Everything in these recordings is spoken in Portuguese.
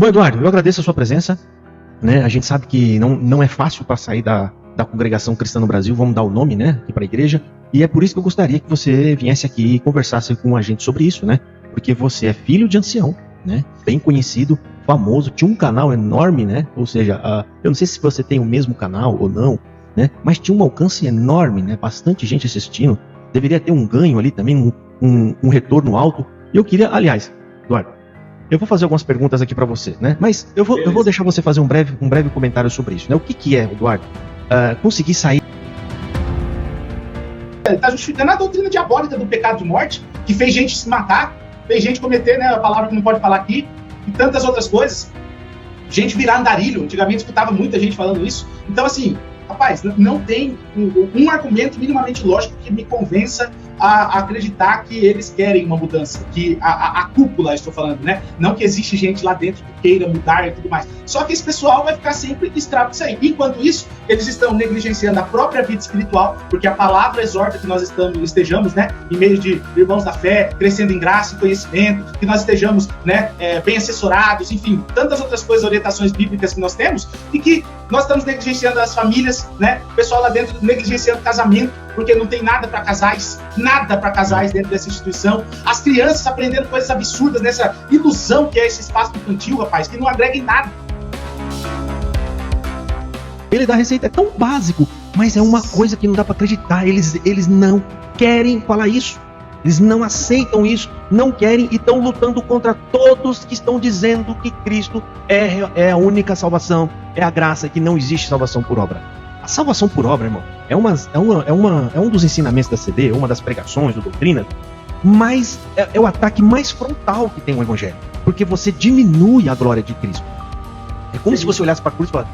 Bom, Eduardo, eu agradeço a sua presença, né? A gente sabe que não é fácil para sair da congregação cristã no Brasil, vamos dar o nome, né, aqui para a igreja, e é por isso que eu gostaria que você viesse aqui e conversasse com a gente sobre isso, né? Porque você é filho de ancião, né? Bem conhecido, famoso, tinha um canal enorme, né? Ou seja, eu não sei se você tem o mesmo canal ou não, né? Mas tinha um alcance enorme, né? Bastante gente assistindo, deveria ter um ganho ali também, um retorno alto. E eu queria, aliás, Eduardo, eu vou fazer algumas perguntas aqui para você, né? Mas eu vou deixar você fazer um breve comentário sobre isso, né? O que é, Eduardo, conseguir sair? Ele está justificando a doutrina diabólica do pecado de morte, que fez gente se matar, fez gente cometer, né, a palavra que não pode falar aqui, e tantas outras coisas. Gente virar andarilho, antigamente escutava muita gente falando isso. Então, assim, rapaz, não tem um argumento minimamente lógico que me convença a acreditar que eles querem uma mudança, que a cúpula, estou falando, né? Não que existe gente lá dentro que queira mudar e tudo mais. Só que esse pessoal vai ficar sempre escravo disso aí. Enquanto isso, eles estão negligenciando a própria vida espiritual, porque a palavra exorta que nós estejamos, né, em meio de irmãos da fé, crescendo em graça e conhecimento, que nós estejamos, né, bem assessorados, enfim, tantas outras coisas, orientações bíblicas que nós temos, e que nós estamos negligenciando as famílias, né? O pessoal lá dentro negligenciando o casamento, porque não tem nada para casais dentro dessa instituição. As crianças aprendendo coisas absurdas nessa ilusão que é esse espaço infantil, rapaz, que não agrega em nada. Ele dá receita, é tão básico, mas é uma coisa que não dá para acreditar. Eles não querem falar isso. Eles não aceitam isso, não querem e estão lutando contra todos que estão dizendo que Cristo é a única salvação, é a graça, que não existe salvação por obra. A salvação por obra, irmão, é um dos ensinamentos da CD, uma das pregações, da doutrina, mas é o ataque mais frontal que tem o Evangelho, porque você diminui a glória de Cristo. É como se você olhasse para a cruz e falasse,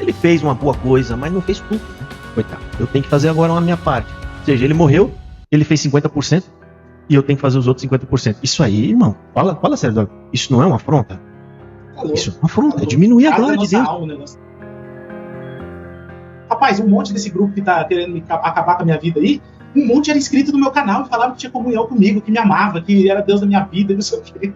ele fez uma boa coisa, mas não fez tudo, né? Coitado, eu tenho que fazer agora a minha parte. Ou seja, ele morreu, ele fez 50% e eu tenho que fazer os outros 50%. Isso aí, irmão, fala sério, isso não é uma afronta? Isso é uma afronta, é diminuir a glória de Deus. Rapaz, um monte desse grupo que tá querendo acabar com a minha vida aí, um monte era inscrito no meu canal e falava que tinha comunhão comigo, que me amava, que era Deus da minha vida, não sei o quê.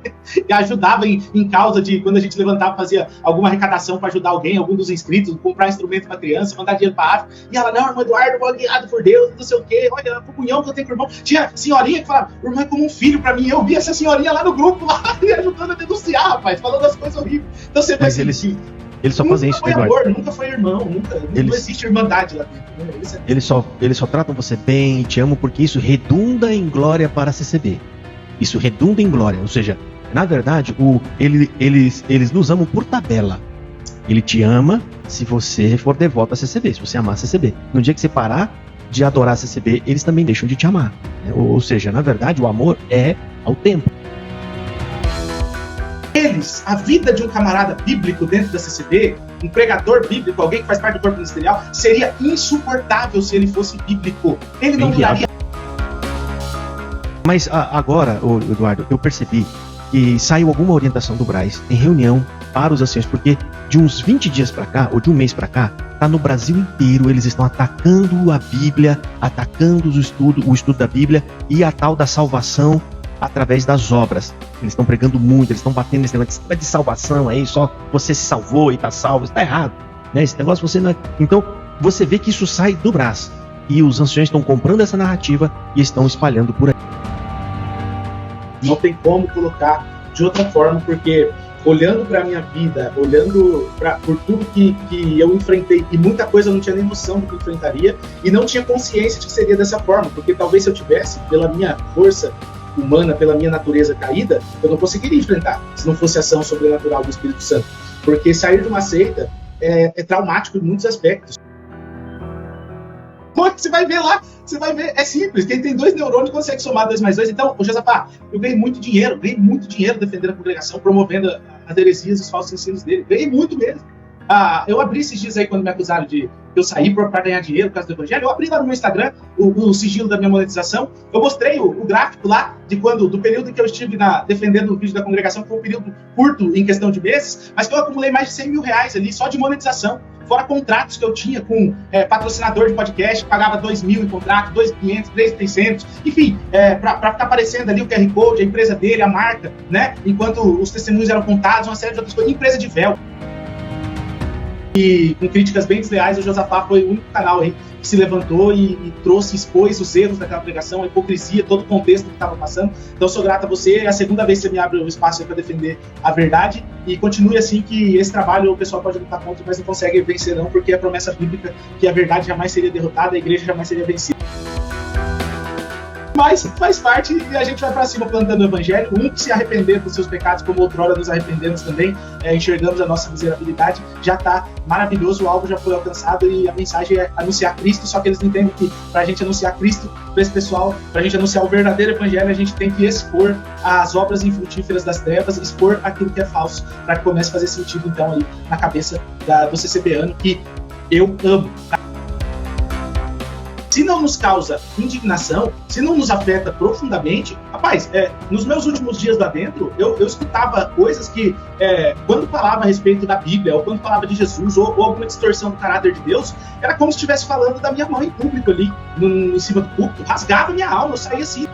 E ajudava em causa de, quando a gente levantava, fazia alguma arrecadação para ajudar alguém, algum dos inscritos, comprar instrumento para criança, mandar dinheiro para África. E ela, não, irmão Eduardo, eu guiado por Deus, não sei o quê, olha a comunhão que eu tenho com o irmão. Tinha senhorinha que falava, o irmão é como um filho para mim. Eu vi essa senhorinha lá no grupo, lá, ajudando a denunciar, rapaz, falando as coisas horríveis. Então você vai sentir. Eles só fazem isso, Eduardo. Nunca foi amor, nunca foi irmão, não existe irmandade lá dentro. Né? Eles só tratam você bem e te amam porque isso redunda em glória para a CCB. Isso redunda em glória, ou seja, na verdade, eles nos amam por tabela. Ele te ama se você for devoto à CCB, se você amar a CCB. No dia que você parar de adorar a CCB, eles também deixam de te amar. Né? Ou seja, na verdade, o amor é ao tempo. A vida de um camarada bíblico dentro da CCB, um pregador bíblico, alguém que faz parte do corpo ministerial, seria insuportável se ele fosse bíblico. Ele não duraria. Mas agora, Eduardo, eu percebi que saiu alguma orientação do Braz em reunião para os anciãos, porque de uns 20 dias para cá, ou de um mês para cá, tá no Brasil inteiro, eles estão atacando a Bíblia, atacando o estudo da Bíblia e a tal da salvação através das obras. Eles estão pregando muito, eles estão batendo nesse negócio de salvação aí, só você se salvou e tá salvo. Isso tá errado, né? Esse negócio você não é... Então, você vê que isso sai do Brás. E os anciões estão comprando essa narrativa e estão espalhando por aí. Não tem como colocar de outra forma, porque olhando para a minha vida, olhando por tudo que eu enfrentei, e muita coisa eu não tinha nem noção do que eu enfrentaria, e não tinha consciência de que seria dessa forma, porque talvez se eu tivesse, pela minha força humana, pela minha natureza caída, eu não conseguiria enfrentar, se não fosse a ação sobrenatural do Espírito Santo. Porque sair de uma seita é traumático em muitos aspectos. Você vai ver lá, é simples, quem tem 2 neurônios consegue somar 2 mais 2. Então, Josafá, eu ganhei muito dinheiro defendendo a congregação, promovendo as heresias e os falsos ensinos dele, ganhei muito mesmo. Eu abri esses dias aí, quando me acusaram de eu sair para ganhar dinheiro por causa do evangelho, eu abri lá no meu Instagram o sigilo da minha monetização. Eu mostrei o gráfico lá do período em que eu estive defendendo o vídeo da congregação, que foi um período curto em questão de meses, mas que eu acumulei mais de 100 mil reais ali só de monetização. Fora contratos que eu tinha com patrocinador de podcast, que pagava 2 mil em contrato, 2.500, 3.600, enfim, para ficar aparecendo ali o QR Code, a empresa dele, a marca, né? Enquanto os testemunhos eram contados, uma série de outras coisas, empresa de véu. E com críticas bem desleais, o Josafá foi o único canal aí que se levantou e expôs os erros daquela pregação, a hipocrisia, todo o contexto que estava passando. Então, eu sou grato a você. É a segunda vez que você me abre o espaço para defender a verdade. E continue assim, que esse trabalho o pessoal pode lutar contra, mas não consegue vencer não, porque é a promessa bíblica que a verdade jamais seria derrotada, a igreja jamais seria vencida. Mas faz parte e a gente vai para cima plantando o evangelho. Que se arrepender dos seus pecados, como outrora nos arrependemos também, enxergamos a nossa miserabilidade, já está maravilhoso, o alvo já foi alcançado e a mensagem é anunciar Cristo. Só que eles não entendem que para a gente anunciar Cristo, para esse pessoal, para a gente anunciar o verdadeiro evangelho, a gente tem que expor as obras infrutíferas das trevas, expor aquilo que é falso, para que comece a fazer sentido então aí na cabeça do CCBano, que eu amo. Se não nos causa indignação, se não nos afeta profundamente, rapaz, nos meus últimos dias lá dentro, eu escutava coisas que, quando falava a respeito da Bíblia, ou quando falava de Jesus, ou alguma distorção do caráter de Deus, era como se estivesse falando da minha mãe em público ali, em cima do púlpito, rasgava minha alma, eu saía assim.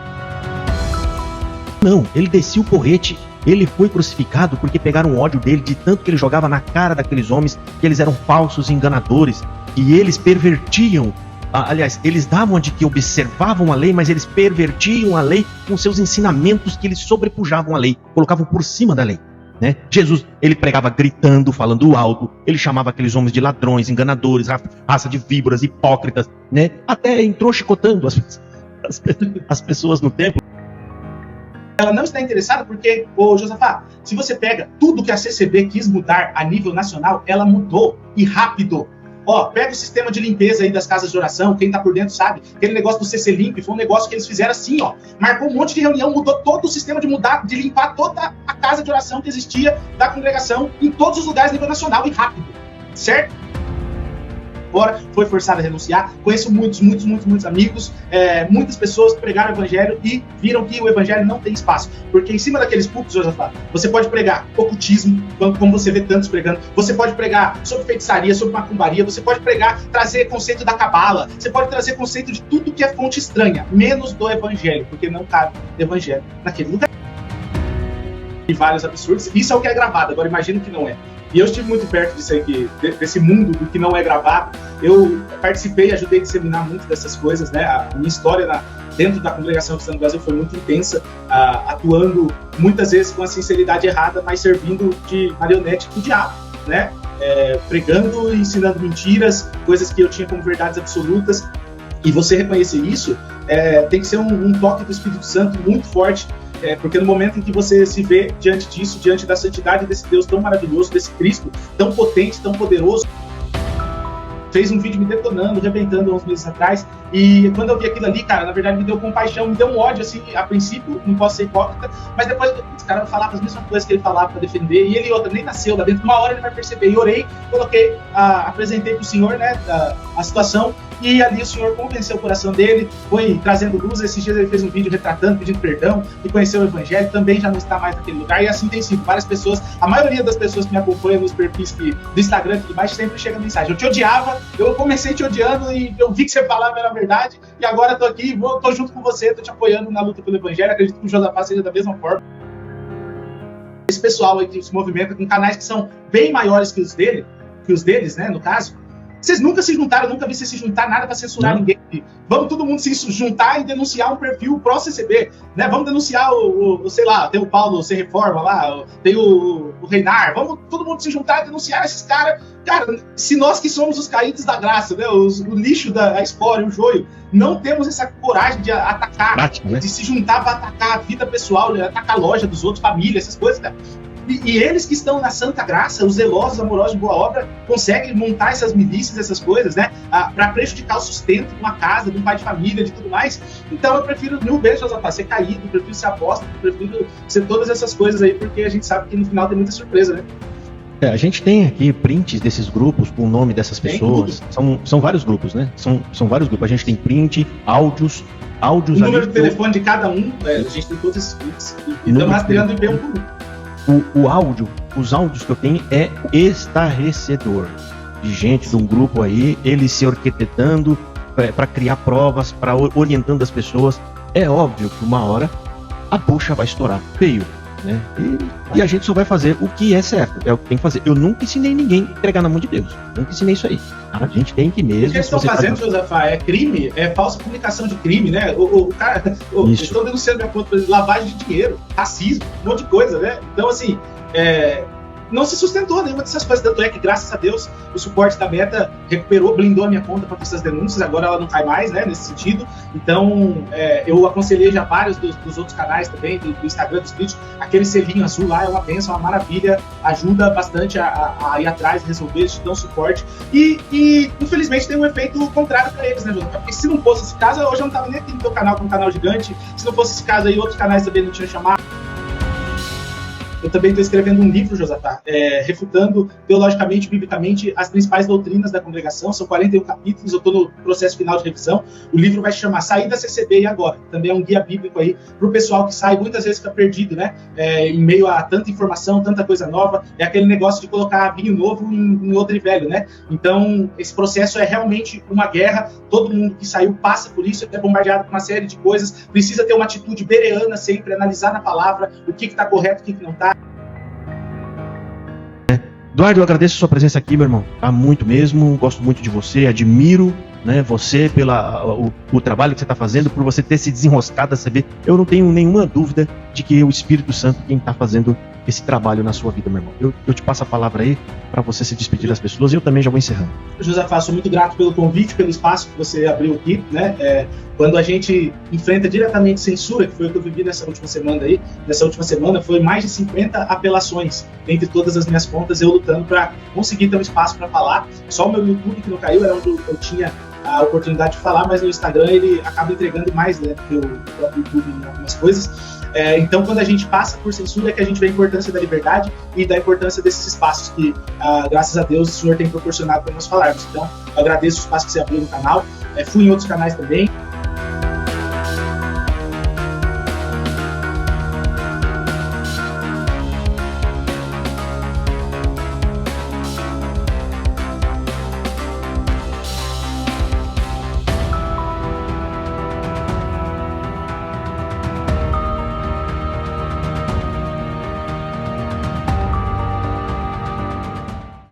Não, ele descia o porrete, ele foi crucificado porque pegaram ódio dele, de tanto que ele jogava na cara daqueles homens, que eles eram falsos enganadores, e eles pervertiam. Aliás, eles davam de que observavam a lei, mas eles pervertiam a lei com seus ensinamentos, que eles sobrepujavam a lei, colocavam por cima da lei, né? Jesus, ele pregava gritando, falando alto, ele chamava aqueles homens de ladrões, enganadores, raça de víboras, hipócritas, né? Até entrou chicotando as pessoas no templo. Ela não está interessada porque, Josafá, se você pega tudo que a CCB quis mudar a nível nacional, ela mudou, e rápido. Pega o sistema de limpeza aí das casas de oração, quem tá por dentro sabe, aquele negócio do CC Limp, foi um negócio que eles fizeram assim, marcou um monte de reunião, mudou todo o sistema de limpar toda a casa de oração que existia da congregação em todos os lugares a nível nacional e rápido, certo? Agora foi forçado a renunciar. Conheço muitos amigos, muitas pessoas que pregaram o evangelho e viram que o evangelho não tem espaço, porque em cima daqueles púlpitos, Josafá, você pode pregar ocultismo, como você vê tantos pregando, você pode pregar sobre feitiçaria, sobre macumbaria, você pode trazer conceito da cabala, você pode trazer conceito de tudo que é fonte estranha, menos do evangelho, porque não cabe evangelho naquele lugar. E vários absurdos, isso é o que é gravado, agora imagino que não é. E eu estive muito perto disso aí, desse mundo do que não é gravado. Eu participei, ajudei a disseminar muito dessas coisas, né? A minha história dentro da congregação cristã do Brasil foi muito intensa, atuando muitas vezes com a sinceridade errada, mas servindo de marionete do diabo, né? Pregando e ensinando mentiras, coisas que eu tinha como verdades absolutas. E você reconhecer isso tem que ser um toque do Espírito Santo muito forte. Porque no momento em que você se vê diante disso, diante da santidade desse Deus tão maravilhoso, desse Cristo tão potente, tão poderoso, fez um vídeo me detonando, arrebentando uns meses atrás, e quando eu vi aquilo ali, cara, na verdade me deu compaixão, me deu um ódio, assim, a princípio, não posso ser hipócrita, mas depois esse cara falava as mesmas coisas que ele falava para defender, e ele nem nasceu lá dentro, uma hora ele vai perceber, e orei, coloquei, apresentei pro senhor, né, a situação, e ali o senhor convenceu o coração dele, foi trazendo luz. Esses dias ele fez um vídeo retratando, pedindo perdão, e conheceu o evangelho, também já não está mais naquele lugar, e assim tem sido. Várias pessoas, a maioria das pessoas que me acompanham nos perfis do Instagram aqui embaixo, sempre chega a mensagem: eu te odiava, eu comecei te odiando, e eu vi que você falava era verdade, e agora tô aqui, tô junto com você, tô te apoiando na luta pelo evangelho, acredito que o Josafá seja da mesma forma. Esse pessoal aí que se movimenta com canais que são bem maiores que os deles, né, no caso, vocês nunca se juntaram, eu nunca vi vocês se juntar nada para censurar ninguém. Vamos todo mundo se juntar e denunciar um perfil pró-CCB, né? Vamos denunciar sei lá, tem o Paulo C. Reforma lá, tem o Reinar, vamos todo mundo se juntar e denunciar esses caras. Cara, se nós que somos os caídos da graça, né? O lixo da escória, o joio, não temos essa coragem de atacar, de se juntar para atacar a vida pessoal, atacar a loja dos outros, família, essas coisas, cara. E eles que estão na santa graça, os zelosos, amorosos de boa obra, conseguem montar essas milícias, essas coisas, né? Para prejudicar o sustento de uma casa, de um pai de família, de tudo mais. Então eu prefiro mil vezes, Josafá, ser caído, prefiro ser apóstolo, prefiro ser todas essas coisas aí, porque a gente sabe que no final tem muita surpresa, né? A gente tem aqui prints desses grupos com o nome dessas pessoas. São vários grupos, né? São vários grupos. A gente tem print, áudios o número de telefone de cada um, a gente tem todos esses prints. E estamos rastreando e um por um. O áudio, os áudios que eu tenho é estarrecedor. De gente de um grupo aí, eles se orquetetando para criar provas, para orientando as pessoas. É óbvio que uma hora a bucha vai estourar feio, né? E a gente só vai fazer o que é certo, é o que tem que fazer. Eu nunca ensinei ninguém a entregar na mão de Deus. Nunca ensinei isso aí. A gente tem que mesmo. O que eles estão fazendo, Josafá, é crime, é falsa comunicação de crime, né? O cara, eles estão denunciando minha conta por lavagem de dinheiro, racismo, um monte de coisa, né? Então, assim, não se sustentou nenhuma dessas coisas. Tanto é que, graças a Deus, o suporte da Meta recuperou, blindou a minha conta para essas denúncias. Agora ela não cai mais, né, nesse sentido. Então, eu aconselhei já vários dos outros canais também, do Instagram, dos vídeos. Aquele selinho azul lá é uma bênção, uma maravilha. Ajuda bastante a ir atrás, resolver, te dão suporte. E, infelizmente, tem um efeito contrário para eles, né, José? Porque se não fosse esse caso, hoje eu não tava nem aqui no teu canal, com um canal gigante. Se não fosse esse caso aí, outros canais também não tinham chamado. Eu também estou escrevendo um livro, Josafá, refutando teologicamente, biblicamente, as principais doutrinas da congregação. São 41 capítulos, eu estou no processo final de revisão. O livro vai se chamar Sair da CCB e Agora. Também é um guia bíblico aí para o pessoal que sai, muitas vezes fica perdido, né? Em meio a tanta informação, tanta coisa nova. É aquele negócio de colocar vinho novo em odre velho, né? Então, esse processo é realmente uma guerra. Todo mundo que saiu passa por isso, é bombardeado por uma série de coisas. Precisa ter uma atitude bereana sempre, analisar na palavra o que está correto, o que não está. Eduardo, eu agradeço a sua presença aqui, meu irmão. Tá muito mesmo, gosto muito de você, admiro, né, você o trabalho que você está fazendo, por você ter se desenroscado a saber. Eu não tenho nenhuma dúvida de que é o Espírito Santo quem está fazendo esse trabalho na sua vida, meu irmão. Eu te passo a palavra aí para você se despedir das pessoas e eu também já vou encerrando. Josafá, sou muito grato pelo convite, pelo espaço que você abriu aqui, né? Quando a gente enfrenta diretamente censura, que foi o que eu vivi nessa última semana, foi mais de 50 apelações entre todas as minhas contas, eu lutando para conseguir ter um espaço para falar. Só o meu YouTube que não caiu, era onde eu tinha a oportunidade de falar, mas no Instagram ele acaba entregando mais, né, do que o próprio YouTube em algumas coisas. Então, quando a gente passa por censura, é que a gente vê a importância da liberdade e da importância desses espaços que, graças a Deus, o Senhor tem proporcionado para nós falarmos. Então, eu agradeço o espaço que você abriu no canal, fui em outros canais também.